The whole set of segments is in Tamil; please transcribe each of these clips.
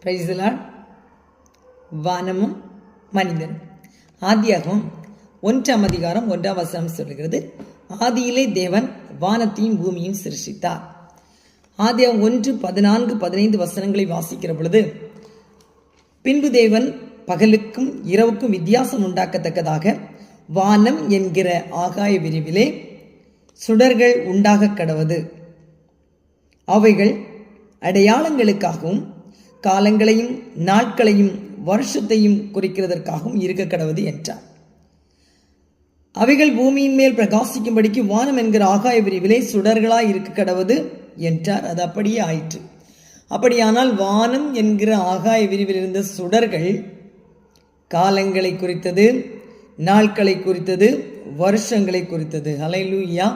Praise the Lord. வானமும் மனிதனும். ஆதியாகமம் 1ஆம் அதிகாரம் 1ஆம் வசனம் சொல்லுகிறது, ஆதியிலே தேவன் வானத்தையும் பூமியையும் சிருஷ்டித்தார். ஆதியாகமம் 1:14-15 வசனங்களை வாசிக்கிற பொழுது, பின்பு தேவன் பகலுக்கும் இரவுக்கும் வித்தியாசம் உண்டாக்கத்தக்கதாக வானம் என்கிற ஆகாய விரிவிலே சுடர்கள் உண்டாக கடவது. அவைகள் அடையாளங்களுக்காகவும் காலங்களையும் நாட்களையும் வருஷத்தையும் குறிக்கிறதற்காகவும் இருக்க கடவது என்றார். அவைகள் பூமியின் மேல் பிரகாசிக்கும்படிக்கு வானம் என்கிற ஆகாய விரிவிலே சுடர்களாய் இருக்க கடவது என்றார். அது அப்படியே ஆயிற்று. அப்படியானால் வானம் என்கிற ஆகாய விரிவில் இருந்த சுடர்கள் காலங்களை குறித்தது, நாட்களை குறித்தது, வருஷங்களை குறித்தது. ஹல்லேலூயா.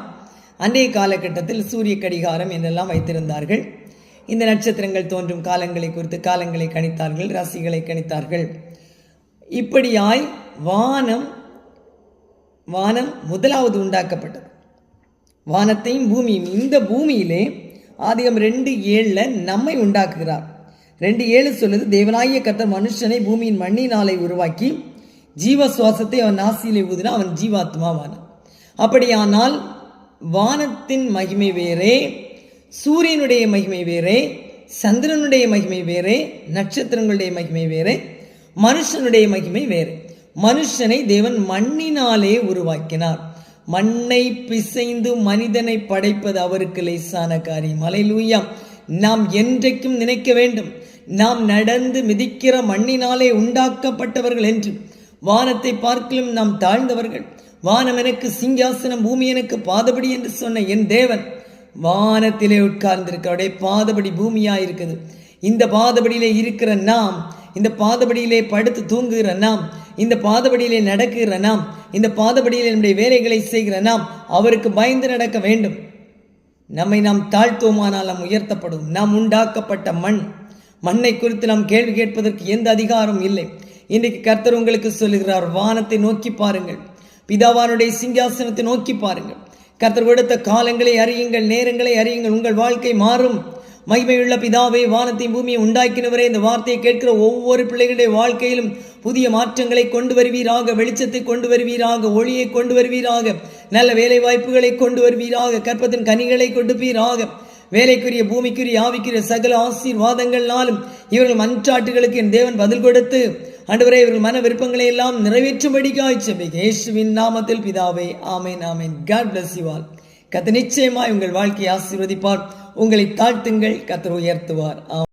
அன்றைய காலகட்டத்தில் சூரிய கடிகாரம் என்றெல்லாம் வைத்திருந்தார்கள். இந்த நட்சத்திரங்கள் தோன்றும் காலங்களை குறித்து காலங்களை கணித்தார்கள், ராசிகளை கணித்தார்கள். இப்படியாய் வானம் முதலாவது உண்டாக்கப்பட்டது. வானத்தையும் பூமியும், இந்த பூமியிலே ஆதியாகமம் 2:7 நம்மை உண்டாக்குகிறார். 2:7 சொல்லுது, தேவனாகிய கர்த்தர் மனுஷனை பூமியின் மண்ணினாலே உருவாக்கி ஜீவ சுவாசத்தை அவன் நாசியிலே ஊதினா அவன் ஜீவாத்மாவான. அப்படியானால் வானத்தின் மகிமை வேறே, சூரியனுடைய மகிமை வேறே, சந்திரனுடைய மகிமை வேறே, நட்சத்திரங்களுடைய மகிமை வேறே, மனுஷனுடைய மகிமை வேறே. மனுஷனை தேவன் மண்ணினாலே உருவாக்கினார். மண்ணை பிசைந்து மனிதனை படைப்பது அவருக்கு லேசான காரியம். ஹல்லேலூயா. நாம் என்றைக்கும் நினைக்க வேண்டும், நாம் நடந்து மிதிக்கிற மண்ணினாலே உண்டாக்கப்பட்டவர்கள் என்று. வானத்தை பார்க்கலும் நாம் தாழ்ந்தவர்கள். வானம் எனக்கு சிங்காசனம், பூமி எனக்கு பாதபடி என்று சொன்ன என் தேவன் வானத்திலே உட்கார்ந்திருக்க பாதபடி பூமியாக இருக்குது. இந்த பாதபடியிலே இருக்கிற நாம், இந்த பாதபடியிலே படுத்து தூங்குகிற நாம், இந்த பாதபடியிலே நடக்குகிற நாம், இந்த பாதபடியிலே நம்முடைய வேலைகளை செய்கிற நாம் அவருக்கு பயந்து நடக்க வேண்டும். நம்மை நாம் தாழ்த்துவோமானால் நாம் உயர்த்தப்படும். நாம் உண்டாக்கப்பட்ட மண்ணை குறித்து நாம் கேள்வி கேட்பதற்கு எந்த அதிகாரம் இல்லை. இன்றைக்கு கர்த்தர் உங்களுக்கு சொல்லுகிறார், வானத்தை நோக்கி பாருங்கள், பிதாவானுடைய சிங்காசனத்தை நோக்கி பாருங்கள். கர்த்தர் கொடுத்த காலங்களை அறியுங்கள், நேரங்களை அறியுங்கள், உங்கள் வாழ்க்கை மாறும். மகிமையுள்ள பிதாவே, வானத்தையும் பூமியை உண்டாக்கினவரே, இந்த வார்த்தையை கேட்கிற ஒவ்வொரு பிள்ளைகளுடைய வாழ்க்கையிலும் புதிய மாற்றங்களை கொண்டு வருவீராக, வெளிச்சத்தை கொண்டு வருவீராக, ஒளியை கொண்டு வருவீராக, நல்ல வேலை வாய்ப்புகளை கொண்டு வருவீராக, கற்பத்தின் கனிகளை கொடுப்பீராக. வேலைக்குரிய, பூமிக்குரிய, ஆவிக்குரிய சகல ஆசீர்வாதங்கள்னாலும் இவர்கள் மன்றாட்டுகளுக்கு என் தேவன் பதில் கொடுத்து ஆண்டவரே இவர்கள் மன விருப்பங்களை எல்லாம் நிறைவேற்றும்படிக்காய் ஜெபிக்கிறேன் இயேசுவின் நாமத்தில் பிதாவே, amen, amen. God bless you all. கர்த்தர் நிச்சயமாய் உங்கள் வாழ்க்கையை ஆசீர்வதிப்பார். உங்களை தாழ்த்துங்கள், கர்த்தர் உயர்த்துவார்.